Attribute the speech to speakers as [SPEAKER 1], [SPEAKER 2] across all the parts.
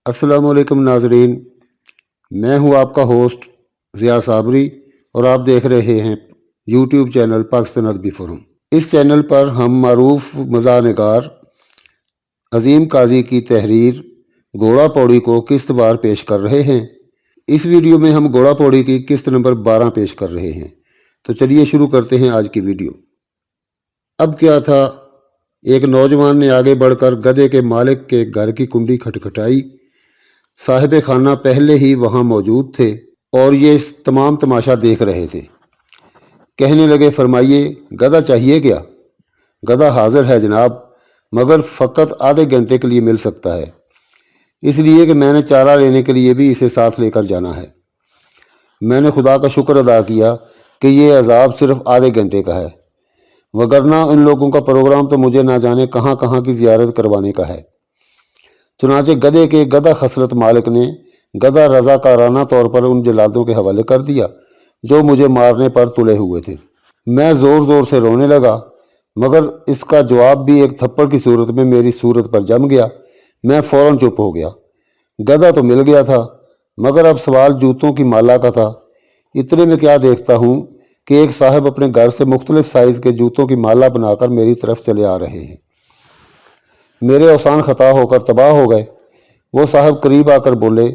[SPEAKER 1] अस्सलाम वालेकुम नाजरीन। मैं हूं आपका होस्ट ज़िया साबरी और आप देख रहे हैं यूट्यूब चैनल पाकिस्तान अदबी फोरम। इस चैनल पर हम मरूफ मज़ाह निगार अजीम काजी की तहरीर घोड़ा पौड़ी को किस्त बार पेश कर रहे हैं। इस वीडियो में हम घोड़ा पौड़ी की किस्त नंबर 12 पेश कर रहे हैं। तो चलिए शुरू करते हैं आज की वीडियो। अब क्या था, एक नौजवान ने आगे बढ़कर गधे के मालिक के घर की कुंडी खटखटाई। साहिब खाना पहले ही वहां मौजूद थे और ये तमाम तमाशा देख रहे थे। कहने लगे, फरमाइए गधा चाहिए क्या? गधा हाजिर है जनाब, मगर फ़कत आधे घंटे के लिए मिल सकता है, इसलिए कि मैंने चारा लेने के लिए भी इसे साथ लेकर जाना है। मैंने खुदा का शुक्र अदा किया कि ये अजाब सिर्फ आधे घंटे का है, वगरना इन लोगों का प्रोग्राम तो मुझे ना जाने कहाँ कहाँ की ज़ियारत करवाने का है। चुनाचे गधे के गधा खसरत मालिक ने गधा रज़ाकाराना तौर पर उन जल्लादों के हवाले कर दिया जो मुझे मारने पर तुले हुए थे। मैं ज़ोर ज़ोर से रोने लगा, मगर इसका जवाब भी एक थप्पड़ की सूरत में मेरी सूरत पर जम गया। मैं फ़ौरन चुप हो गया। गधा तो मिल गया था, मगर अब सवाल जूतों की माला का था। इतने में क्या देखता हूँ कि एक साहब अपने घर से मुख्तलिफ साइज़ के जूतों की माला बनाकर मेरी तरफ चले आ रहे हैं। मेरे औसान खता होकर तबाह हो गए। वो साहब करीब आकर बोले,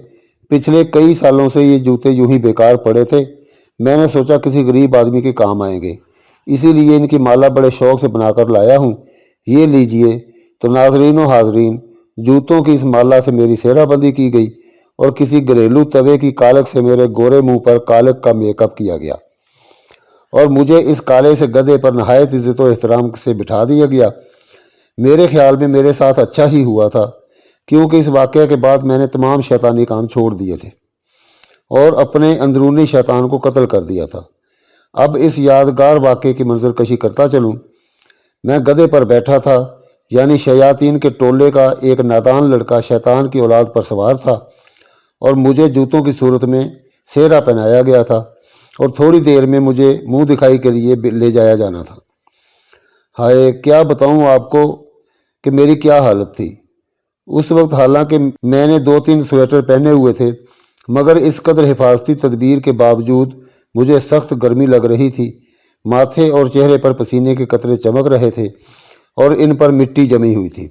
[SPEAKER 1] पिछले कई सालों से ये जूते यूं ही बेकार पड़े थे। मैंने सोचा किसी गरीब आदमी के काम आएंगे, इसीलिए इनकी माला बड़े शौक से बनाकर लाया हूँ। ये लीजिए। तो नाजरीन व हाजरीन, जूतों की इस माला से मेरी सेहराबंदी की गई और किसी घरेलू तवे की कालक से मेरे गोरे मुंह पर कालक का मेकअप किया गया और मुझे इस काले से गधे पर नहायत इज्जत व एहतराम से बिठा दिया गया। मेरे ख्याल में मेरे साथ अच्छा ही हुआ था, क्योंकि इस वाक़े के बाद मैंने तमाम शैतानी काम छोड़ दिए थे और अपने अंदरूनी शैतान को कत्ल कर दिया था। अब इस यादगार वाक़े की मंजर कशी करता चलूँ। मैं गधे पर बैठा था, यानी शयातीन के टोले का एक नादान लड़का शैतान की औलाद पर सवार था और मुझे जूतों की सूरत में सेहरा पहनाया गया था और थोड़ी देर में मुझे मुंह दिखाई के लिए ले जाया जाना था। हाय, क्या बताऊं आपको कि मेरी क्या हालत थी उस वक्त। हालांकि मैंने 2-3 स्वेटर पहने हुए थे, मगर इस कदर हिफाजती तदबीर के बावजूद मुझे सख्त गर्मी लग रही थी। माथे और चेहरे पर पसीने के कतरे चमक रहे थे और इन पर मिट्टी जमी हुई थी।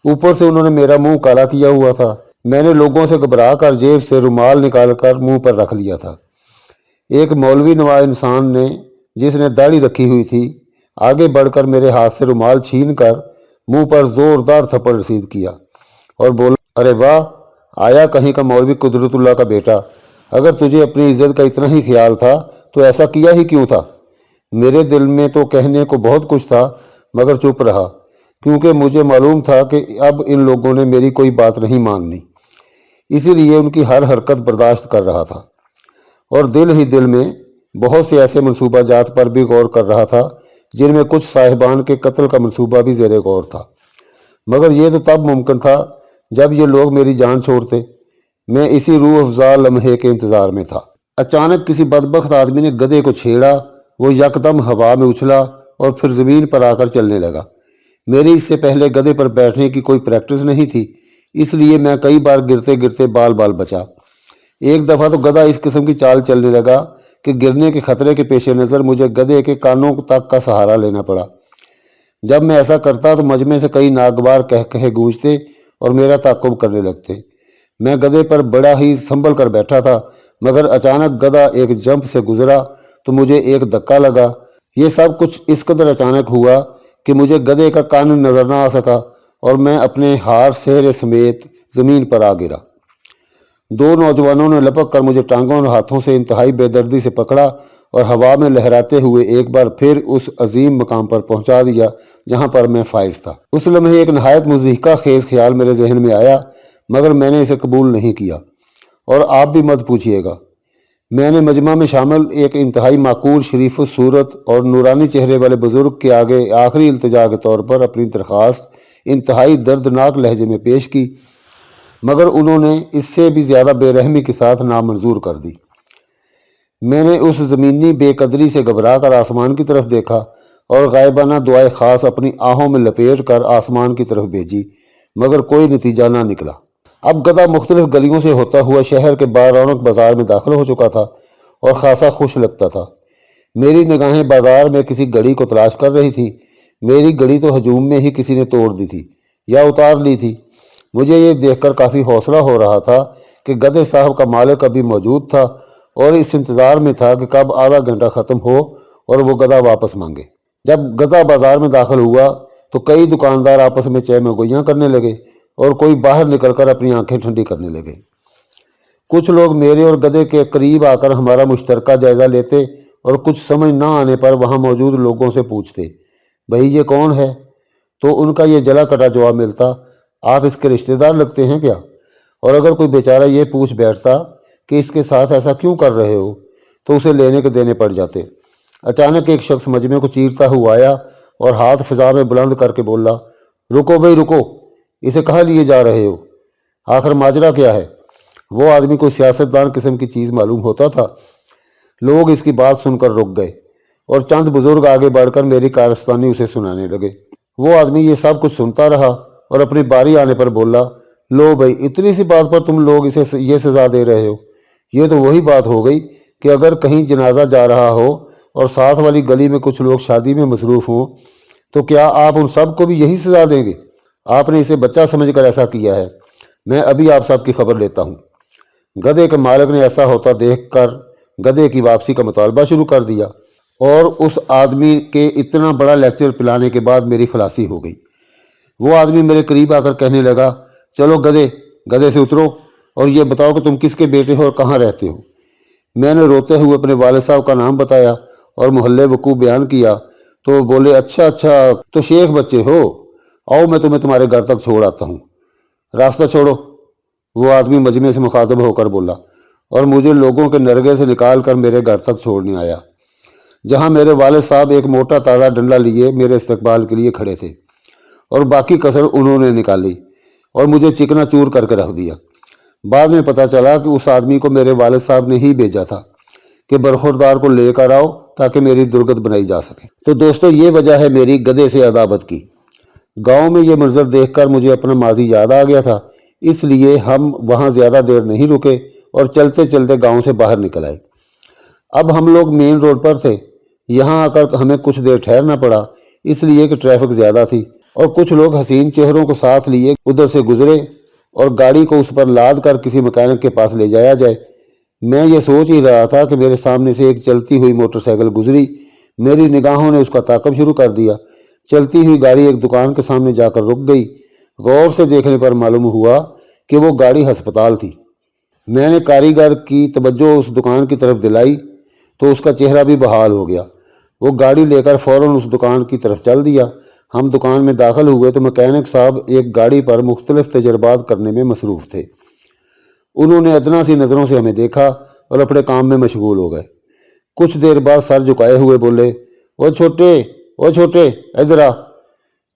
[SPEAKER 1] ऊपर से उन्होंने मेरा मुंह काला किया हुआ था। मैंने लोगों से घबरा कर जेब से रुमाल निकालकर मुंह पर रख लिया था। एक मौलवी नवा इंसान ने, जिसने दाढ़ी रखी हुई थी, आगे बढ़कर मेरे हाथ से रुमाल छीन कर मुंह पर जोरदार थप्पड़ रसीद किया और बोला, अरे वाह, आया कहीं का मौलवी कुदरतुल्लाह का बेटा। अगर तुझे अपनी इज्जत का इतना ही ख्याल था तो ऐसा किया ही क्यों था? मेरे दिल में तो कहने को बहुत कुछ था, मगर चुप रहा, क्योंकि मुझे मालूम था कि अब इन लोगों ने मेरी कोई बात नहीं माननी। इसीलिए उनकी हर हरकत बर्दाश्त कर रहा था और दिल ही दिल में बहुत से ऐसे मनसूबा जात पर भी गौर कर रहा था जिनमें कुछ साहिबान के कत्ल का मनसूबा भी ज़ेरे गौर था। मगर यह तो तब मुमकिन था जब ये लोग मेरी जान छोड़ते। मैं इसी रूह अफ़ज़ा लम्हे के इंतज़ार में था। अचानक किसी बदबख्त आदमी ने गधे को छेड़ा। वो यकदम हवा में उछला और फिर ज़मीन पर आकर चलने लगा। मेरी इससे पहले गधे पर बैठने की कोई प्रैक्टिस नहीं थी, इसलिए मैं कई बार गिरते गिरते बाल बाल बचा। एक दफ़ा तो गधा इस किस्म की चाल चलने लगा कि गिरने के खतरे के पेश नज़र मुझे गधे के कानों तक का सहारा लेना पड़ा। जब मैं ऐसा करता तो मजमे से कई नागवार कह कहे गूंजते और मेरा ताक़ुब करने लगते। मैं गधे पर बड़ा ही संभल कर बैठा था, मगर अचानक गधा एक जंप से गुजरा तो मुझे एक धक्का लगा। ये सब कुछ इस कदर अचानक हुआ कि मुझे गधे का कान नजर ना आ सका और मैं अपने हार सेहरे समेत ज़मीन पर आ गिरा। दो नौजवानों ने लपक कर मुझे टांगों और हाथों से इंतहाई बेदर्दी से पकड़ा और हवा में लहराते हुए एक बार फिर उस अजीम मकाम पर पहुंचा दिया जहां पर मैं फाइज था। उस लम्हे एक नहायत मुज़ीका खेज ख्याल मेरे जहन में आया, मगर मैंने इसे कबूल नहीं किया और आप भी मत पूछिएगा। मैंने मजमा में शामिल एक इंतहाई माकूल, शरीफ सूरत और नूरानी चेहरे वाले बुजुर्ग के आगे आखिरी इल्तिजा के तौर पर अपनी दरख्वास्त इंतहाई दर्दनाक लहजे में पेश की, मगर उन्होंने इससे भी ज़्यादा बेरहमी के साथ नामंजूर कर दी। मैंने उस ज़मीनी बेकदरी से घबरा कर आसमान की तरफ देखा और गायबाना दुआए ख़ास अपनी आहों में लपेट कर आसमान की तरफ भेजी, मगर कोई नतीजा ना निकला। अब गधा मुख्तलिफ गलियों से होता हुआ शहर के बारौनक बाजार में दाखिल हो चुका था और खासा खुश लगता था। मेरी निगाहें बाजार में किसी घड़ी को तलाश कर रही थी। मेरी घड़ी तो हजूम में ही किसी ने तोड़ दी थी या उतार ली थी। मुझे ये देखकर काफ़ी हौसला हो रहा था कि गधे साहब का मालिक अभी मौजूद था और इस इंतज़ार में था कि कब आधा घंटा ख़त्म हो और वो गधा वापस मांगे। जब गधा बाजार में दाखिल हुआ तो कई दुकानदार आपस में चह में गोइयाँ करने लगे और कोई बाहर निकलकर अपनी आंखें ठंडी करने लगे। कुछ लोग मेरे और गधे के करीब आकर हमारा मुश्तरका जायज़ा लेते और कुछ समझ ना आने पर वहाँ मौजूद लोगों से पूछते, भाई ये कौन है? तो उनका ये जला कटा जवाब मिलता, आप इसके रिश्तेदार लगते हैं क्या? और अगर कोई बेचारा ये पूछ बैठता कि इसके साथ ऐसा क्यों कर रहे हो, तो उसे लेने के देने पड़ जाते। अचानक एक शख्स मजमे को चीरता हुआ आया और हाथ फिजा में बुलंद करके बोला, रुको भाई रुको, इसे कहाँ लिए जा रहे हो? आखिर माजरा क्या है? वो आदमी कोई सियासतदान किस्म की चीज़ मालूम होता था। लोग इसकी बात सुनकर रुक गए और चंद बुजुर्ग आगे बढ़कर मेरी कारस्तानी उसे सुनाने लगे। वो आदमी ये सब कुछ सुनता रहा और अपनी बारी आने पर बोला, लो भाई, इतनी सी बात पर तुम लोग इसे ये सज़ा दे रहे हो? ये तो वही बात हो गई कि अगर कहीं जनाजा जा रहा हो और साथ वाली गली में कुछ लोग शादी में मसरूफ़ हों तो क्या आप उन सब को भी यही सज़ा देंगे? आपने इसे बच्चा समझकर ऐसा किया है। मैं अभी आप सब की खबर लेता हूँ। गधे के मालिक ने ऐसा होता देखकर गधे की वापसी का मुतालबा शुरू कर दिया और उस आदमी के इतना बड़ा लेक्चर पिलाने के बाद मेरी खलासी हो गई। वो आदमी मेरे करीब आकर कहने लगा, चलो गधे, गधे से उतरो और ये बताओ कि तुम किसके बेटे हो और कहाँ रहते हो? मैंने रोते हुए अपने वालिद साहब का नाम बताया और मोहल्ले वकूफ़ बयान किया तो बोले, अच्छा अच्छा, तो शेख बच्चे हो, आओ मैं तुम्हें तुम्हारे घर तक छोड़ आता हूँ, रास्ता छोड़ो। वो आदमी मजमे से मुखातब होकर बोला और मुझे लोगों के नरगे से निकाल कर मेरे घर तक छोड़ने आया, जहाँ मेरे वालिद साहब एक मोटा ताज़ा डंडा लिए मेरे इस्तकबाल के लिए खड़े थे और बाकी कसर उन्होंने निकाली और मुझे चिकना चूर करके रख दिया। बाद में पता चला कि उस आदमी को मेरे वालिद साहब ने ही भेजा था कि बरखुरदार को लेकर आओ ताकि मेरी दुर्गत बनाई जा सके। तो दोस्तों, ये वजह है मेरी गधे से अदावत की। गांव में ये मंजर देखकर मुझे अपना माजी याद आ गया था, इसलिए हम वहाँ ज़्यादा देर नहीं रुके और चलते चलते गांव से बाहर निकल आए। अब हम लोग मेन रोड पर थे। यहाँ आकर हमें कुछ देर ठहरना पड़ा, इसलिए कि ट्रैफिक ज़्यादा थी और कुछ लोग हसीन चेहरों को साथ लिए उधर से गुजरे और गाड़ी को उस पर लाद कर किसी मैकेनिक के पास ले जाया जाए। मैं ये सोच ही रहा था कि मेरे सामने से एक चलती हुई मोटरसाइकिल गुजरी। मेरी निगाहों ने उसका ताक़ब शुरू कर दिया। चलती हुई गाड़ी एक दुकान के सामने जाकर रुक गई। गौर से देखने पर मालूम हुआ कि वो गाड़ी हस्पताल थी। मैंने कारीगर की तवज्जो उस दुकान की तरफ दिलाई तो उसका चेहरा भी बहाल हो गया। वो गाड़ी लेकर फ़ौरन उस दुकान की तरफ चल दिया। हम दुकान में दाखिल हुए तो मैकेनिक साहब एक गाड़ी पर मुख्तलिफ तजर्बात करने में मसरूफ़ थे। उन्होंने अदना सी नज़रों से हमें देखा और अपने काम में मशगूल हो गए। कुछ देर बाद सर झुकाए हुए बोले, ओ छोटे, इधर आ।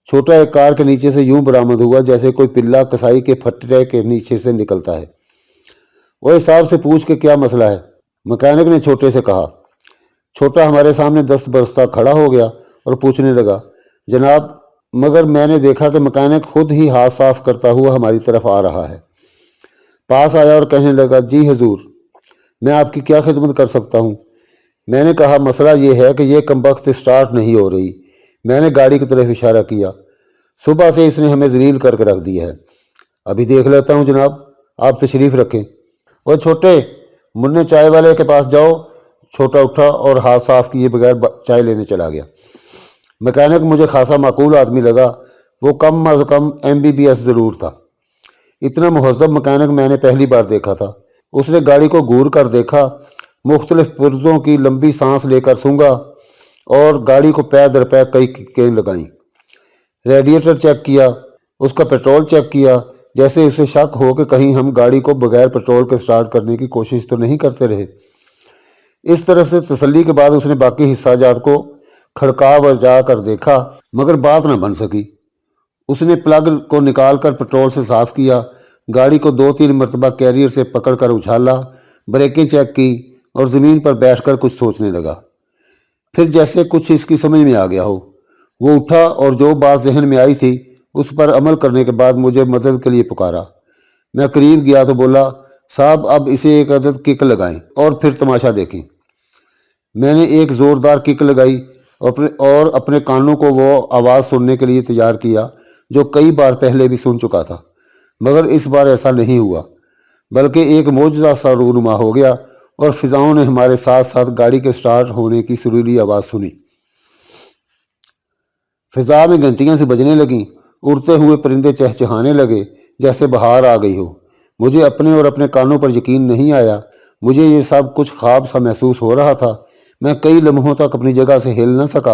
[SPEAKER 1] छोटा एक कार के नीचे से यूं बरामद हुआ जैसे कोई पिल्ला कसाई के फट्टे के नीचे से निकलता है। वो साहब से पूछ के क्या मसला है? मैकेनिक ने छोटे से कहा। छोटा हमारे सामने दस्त बरसता खड़ा हो गया और पूछने लगा, जनाब, मगर मैंने देखा कि मैकेनिक खुद ही हाथ साफ करता हुआ हमारी तरफ आ रहा है। पास आया और कहने लगा, जी हजूर, मैं आपकी क्या खिदमत कर सकता हूँ? मैंने कहा, मसला ये है कि ये कमबख्त स्टार्ट नहीं हो रही। मैंने गाड़ी की तरफ इशारा किया। सुबह से इसने हमें जलील करके रख दिया है। अभी देख लेता हूँ जनाब, आप तशरीफ़ रखें। वो छोटे, मुन्ने चाय वाले के पास जाओ। छोटा उठा और हाथ साफ किए बगैर चाय लेने चला गया। मैकेनिक मुझे खासा माकूल आदमी लगा। वो कम अज़ कम MBBS ज़रूर था। इतना मुहज़्ज़ब मैकेनिक मैंने पहली बार देखा था। उसने गाड़ी को घूर कर देखा, मुख्तलिफ पुर्ज़ों की लंबी सांस लेकर सूंघा और गाड़ी को पैर दर पैर कई किकें लगाईं। रेडिएटर चेक किया, उसका पेट्रोल चेक किया, जैसे उसे शक हो कि कहीं हम गाड़ी को बगैर पेट्रोल के स्टार्ट करने की कोशिश तो नहीं करते रहे। इस तरफ से तसल्ली के बाद उसने बाकी हिस्साजात को खड़का वजा कर देखा, मगर बात न बन सकी। उसने प्लग को निकालकर पेट्रोल से साफ़ किया, गाड़ी को 2-3 मरतबा कैरियर से पकड़कर उछाला, ब्रेकें चेक की और ज़मीन पर बैठकर कुछ सोचने लगा। फिर जैसे कुछ इसकी समझ में आ गया हो, वो उठा और जो बात जहन में आई थी उस पर अमल करने के बाद मुझे मदद के लिए पुकारा। میں قریب گیا تو بولا، صاحب اب اسے ایک عدد کک لگائیں اور پھر تماشا دیکھیں۔ میں نے ایک زوردار کک لگائی اور اپنے کانوں کو وہ آواز سننے کے لیے تیار کیا جو کئی بار پہلے بھی سن چکا تھا، مگر اس بار ایسا نہیں ہوا، بلکہ ایک معجزہ سا رونما ہو گیا اور فضاؤں نے ہمارے ساتھ ساتھ گاڑی کے سٹارٹ ہونے کی سریلی آواز سنی۔ فضا میں گھنٹیاں سے بجنے لگیں، اڑتے ہوئے پرندے چہچہانے لگے جیسے بہار آ گئی ہو۔ مجھے اپنے اور اپنے کانوں پر یقین نہیں آیا، مجھے یہ سب کچھ خواب سا محسوس ہو رہا تھا۔ میں کئی لمحوں تک اپنی جگہ سے ہل نہ سکا،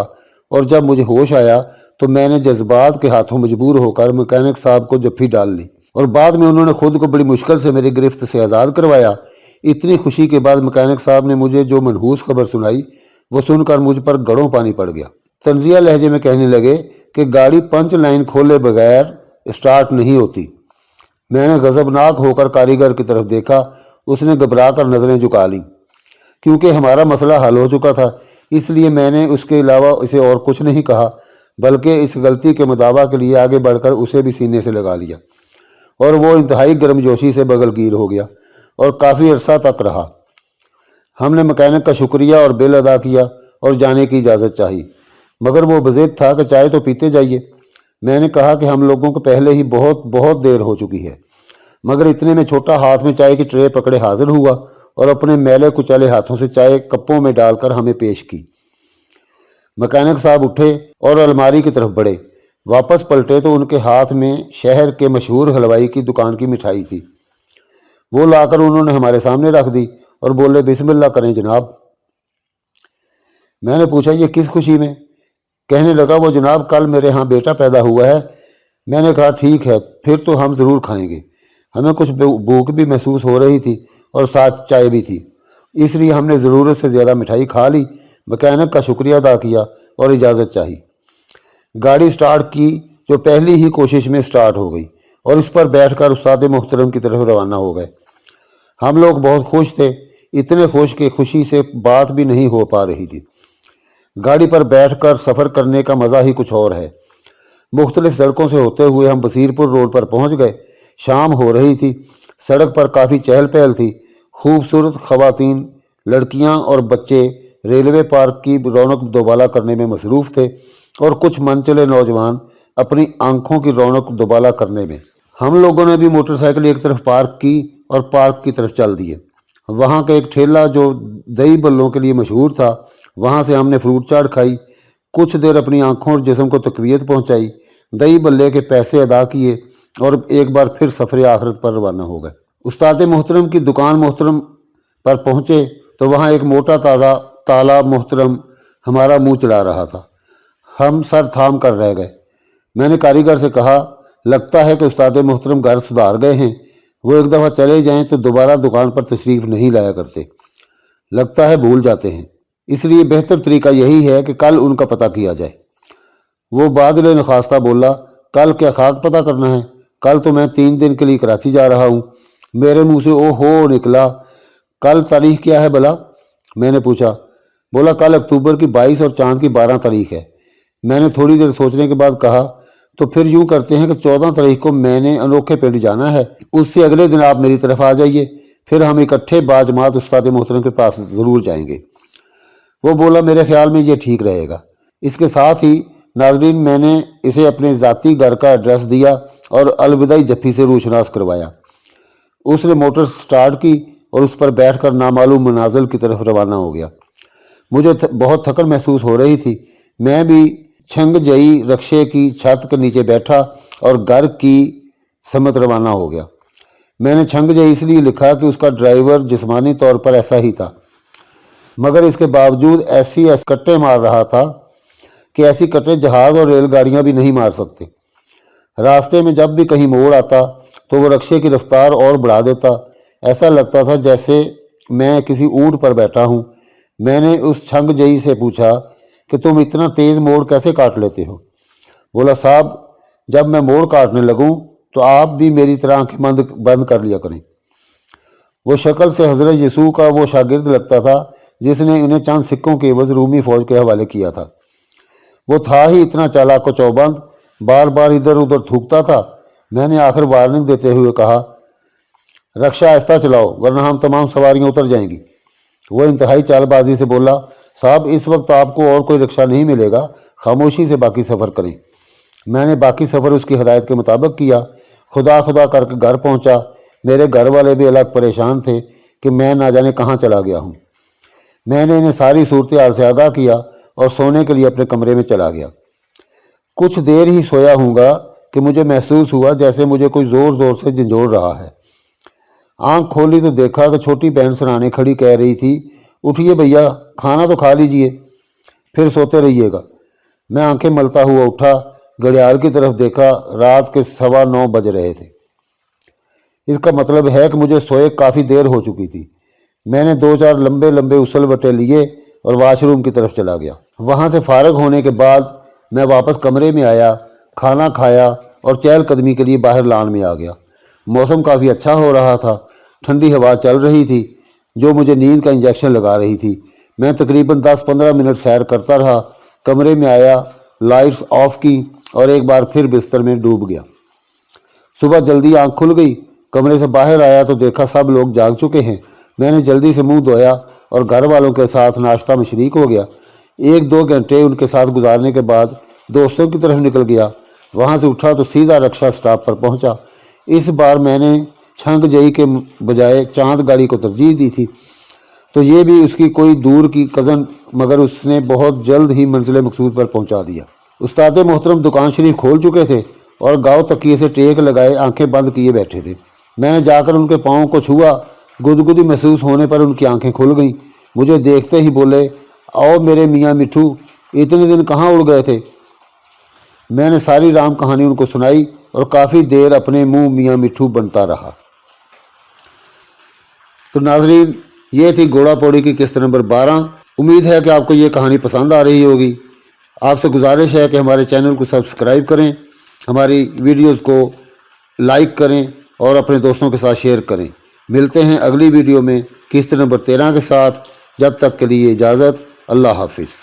[SPEAKER 1] اور جب مجھے ہوش آیا تو میں نے جذبات کے ہاتھوں مجبور ہو کر مکینک صاحب کو جپھی ڈال لی، اور بعد میں انہوں نے خود کو بڑی مشکل سے میری گرفت سے آزاد کروایا۔ اتنی خوشی کے بعد مکینک صاحب نے مجھے جو منحوس خبر سنائی وہ سن کر مجھ پر گڑوں پانی پڑ گیا۔ طنزیہ لہجے میں کہنے لگے کہ گاڑی پنچ لائن کھولے بغیر اسٹارٹ نہیں ہوتی۔ میں نے غضبناک ہو کر کاریگر کی طرف دیکھا، اس نے گھبرا کر نظریں جھکا لیں۔ کیونکہ ہمارا مسئلہ حل ہو چکا تھا، اس لیے میں نے اس کے علاوہ اسے اور کچھ نہیں کہا، بلکہ اس غلطی کے مداوع کے لیے آگے بڑھ کر اسے بھی سینے سے لگا لیا، اور وہ انتہائی گرم جوشی سے بغل گیر ہو گیا اور کافی عرصہ تک رہا۔ ہم نے مکینک کا شکریہ اور بل ادا کیا اور جانے کی اجازت چاہی، مگر وہ بضد تھا کہ چائے تو پیتے جائیے۔ میں نے کہا کہ ہم لوگوں کو پہلے ہی بہت دیر ہو چکی ہے، مگر اتنے میں چھوٹا ہاتھ میں چائے کی ٹرے پکڑے حاضر ہوا اور اپنے میلے کچالے ہاتھوں سے چائے کپوں میں ڈال کر ہمیں پیش کی۔ مکینک صاحب اٹھے اور الماری کی طرف بڑھے، واپس پلٹے تو ان کے ہاتھ میں شہر کے مشہور حلوائی کی دکان کی مٹھائی تھی۔ وہ لا کر انہوں نے ہمارے سامنے رکھ دی اور بولے، بسم اللہ کریں جناب۔ میں نے پوچھا، یہ کس خوشی میں؟ کہنے لگا، وہ جناب کل میرے ہاں بیٹا پیدا ہوا ہے۔ میں نے کہا، ٹھیک ہے، پھر تو ہم ضرور کھائیں گے۔ ہمیں کچھ بھوک بھی محسوس ہو رہی تھی اور ساتھ چائے بھی تھی، اس لیے ہم نے ضرورت سے زیادہ مٹھائی کھا لی، مکینک کا شکریہ ادا کیا اور اجازت چاہی۔ گاڑی سٹارٹ کی جو پہلی ہی کوشش میں سٹارٹ ہو گئی، اور اس پر بیٹھ کر استاد محترم کی طرف روانہ ہو گئے۔ ہم لوگ بہت خوش تھے، اتنے خوش کہ خوشی سے بات بھی نہیں ہو پا رہی تھی۔ گاڑی پر بیٹھ کر سفر کرنے کا مزہ ہی کچھ اور ہے۔ مختلف سڑکوں سے ہوتے ہوئے ہم بصیر پور روڈ پر پہنچ گئے۔ شام ہو رہی تھی، سڑک پر کافی چہل پہل تھی۔ خوبصورت خواتین، لڑکیاں اور بچے ریلوے پارک کی رونق دوبالا کرنے میں مصروف تھے، اور کچھ منچلے نوجوان اپنی آنکھوں کی رونق دوبالا کرنے میں۔ ہم لوگوں نے بھی موٹر سائیکل ایک طرف پارک کی اور پارک کی طرف چل دیے۔ وہاں کا ایک ٹھیلا جو دہی بلوں کے لیے مشہور تھا، وہاں سے ہم نے فروٹ چاٹ کھائی، کچھ دیر اپنی آنکھوں اور جسم کو تقویت پہنچائی، دہی بلے کے پیسے ادا کیے اور ایک بار پھر سفر آخرت پر روانہ ہو گئے۔ استاد محترم کی دکان محترم پر پہنچے تو وہاں ایک موٹا تازہ تالا محترم ہمارا منہ چلا رہا تھا۔ ہم سر تھام کر رہ گئے۔ میں نے کاریگر سے کہا، لگتا ہے کہ استاد محترم گھر سدھار گئے ہیں، وہ ایک دفعہ چلے جائیں تو دوبارہ دکان پر تشریف نہیں لایا کرتے، لگتا ہے بھول جاتے ہیں، اس لیے بہتر طریقہ یہی ہے کہ کل ان کا پتہ کیا جائے۔ وہ بادل نخواستہ بولا، کل کیا خاک پتہ کرنا ہے؟ کل تو میں 3 دن کے لیے کراچی جا رہا ہوں۔ میرے منہ سے او ہو نکلا۔ کل تاریخ کیا ہے بھلا؟ میں نے پوچھا۔ بولا، کل اکتوبر کی 22 اور چاند کی 12 تاریخ ہے۔ میں نے تھوڑی دیر سوچنے کے بعد کہا، تو پھر یوں کرتے ہیں کہ 14 تاریخ کو میں نے انوکھے پنڈ جانا ہے، اس سے اگلے دن آپ میری طرف آ جائیے، پھر ہم اکٹھے باجماعت استاد محترم کے پاس ضرور جائیں گے۔ وہ بولا، میرے خیال میں یہ ٹھیک رہے گا۔ اس کے ساتھ ہی ناظرین، میں نے اسے اپنے ذاتی گھر کا ایڈریس دیا اور الوداعی جپھی سے روشناس کروایا۔ اس نے موٹر سٹارٹ کی اور اس پر بیٹھ کر نامعلوم منازل کی طرف روانہ ہو گیا۔ مجھے بہت تھکن محسوس ہو رہی تھی۔ میں بھی چھنگ جئی رکشے کی چھت کے نیچے بیٹھا اور گھر کی سمت روانہ ہو گیا۔ میں نے چھنگ جئی اس لیے لکھا کہ اس کا ڈرائیور جسمانی طور پر ایسا ہی تھا، مگر اس کے باوجود ایسی کٹے مار رہا تھا کہ ایسی کٹے جہاز اور ریل گاڑیاں بھی نہیں مار سکتے۔ راستے میں جب بھی کہیں موڑ آتا تو وہ رکشے کی رفتار اور بڑھا دیتا، ایسا لگتا تھا جیسے میں کسی اونٹ پر بیٹھا ہوں۔ میں نے اس چھنگ جئی سے پوچھا کہ تم اتنا تیز موڑ کیسے کاٹ لیتے ہو؟ بولا، صاحب جب میں موڑ کاٹنے لگوں تو آپ بھی میری طرح آنکھیں بند کر لیا کریں۔ وہ شکل سے حضرت یسوع کا وہ شاگرد لگتا تھا جس نے انہیں چند سکوں کے عوض رومی فوج کے حوالے کیا تھا۔ وہ تھا ہی اتنا چالاک و چوبند، بار بار ادھر ادھر تھوکتا تھا۔ میں نے آخر وارننگ دیتے ہوئے کہا، रक्षा आहिस्ता चलाओ वरना हम तमाम सवारियां उतर जाएंगी। वो इंतहाई चालबाजी से बोला, साहब इस वक्त आपको और कोई रिक्शा नहीं मिलेगा, खामोशी से बाकी सफ़र करें। मैंने बाकी सफ़र उसकी हिदायत के मुताबिक किया। खुदा खुदा करके घर पहुंचा। मेरे घर वाले भी अलग परेशान थे कि मैं ना जाने कहाँ चला गया हूँ। मैंने इन्हें सारी सूरत हाल से आगाह किया और सोने के लिए अपने कमरे में चला गया। कुछ देर ही सोया हूँगा कि मुझे महसूस हुआ जैसे मुझे कोई ज़ोर ज़ोर से झंझोड़ रहा है। आंख खोली तो देखा कि छोटी बहन सराहने खड़ी कह रही थी, उठिए भैया, खाना तो खा लीजिए, फिर सोते रहिएगा। मैं आंखें मलता हुआ उठा, घड़ियाल की तरफ देखा, रात के 9:15 बज रहे थे। इसका मतलब है कि मुझे सोए काफ़ी देर हो चुकी थी। मैंने 2-4 लंबे लंबे उसल बटे लिए और वाशरूम की तरफ चला गया। वहाँ से फारग होने के बाद मैं वापस कमरे में आया, खाना खाया और चहलकदमी के लिए बाहर लॉन में आ गया। मौसम काफ़ी अच्छा हो रहा था, ठंडी हवा चल रही थी जो मुझे नींद का इंजेक्शन लगा रही थी। मैं तकरीबन 10-15 मिनट सैर करता रहा, कमरे में आया, लाइट्स ऑफ की और एक बार फिर बिस्तर में डूब गया। सुबह जल्दी आंख खुल गई। कमरे से बाहर आया तो देखा सब लोग जाग चुके हैं। मैंने जल्दी से मुंह धोया और घर वालों के साथ नाश्ता में शरीक हो गया। 1-2 घंटे उनके साथ गुजारने के बाद दोस्तों की तरफ निकल गया। वहाँ से उठा तो सीधा रक्षा स्टॉप पर पहुँचा। इस बार मैंने छंग जई के बजाय चांद गाड़ी को तरजीह दी थी, तो ये भी उसकी कोई दूर की कज़न, मगर उसने बहुत जल्द ही मंजिल मकसूद पर पहुँचा दिया। उस्ताद मोहतरम दुकान शरीफ खोल चुके थे और गाँव तकिए से टेक लगाए आंखें बंद किए बैठे थे। मैंने जाकर उनके पाँव को छुआ। गुदगुदी महसूस होने पर उनकी आंखें खुल गईं। मुझे देखते ही बोले, आओ मेरे मियाँ मिठू, इतने दिन कहाँ उड़ गए थे। मैंने सारी राम कहानी उनको सुनाई और काफ़ी देर अपने मुंह मियाँ मिठू बनता रहा। तो नाजरीन, ये थी घोड़ा पौड़ी की किस्त नंबर 12। उम्मीद है कि आपको ये कहानी पसंद आ रही होगी। आपसे गुजारिश है कि हमारे चैनल को सब्सक्राइब करें, हमारी वीडियोज़ को लाइक करें और अपने दोस्तों के साथ शेयर करें। मिलते हैं अगली वीडियो में किस्त नंबर 13 के साथ। जब तक के लिए इजाज़त, अल्लाह हाफिज़।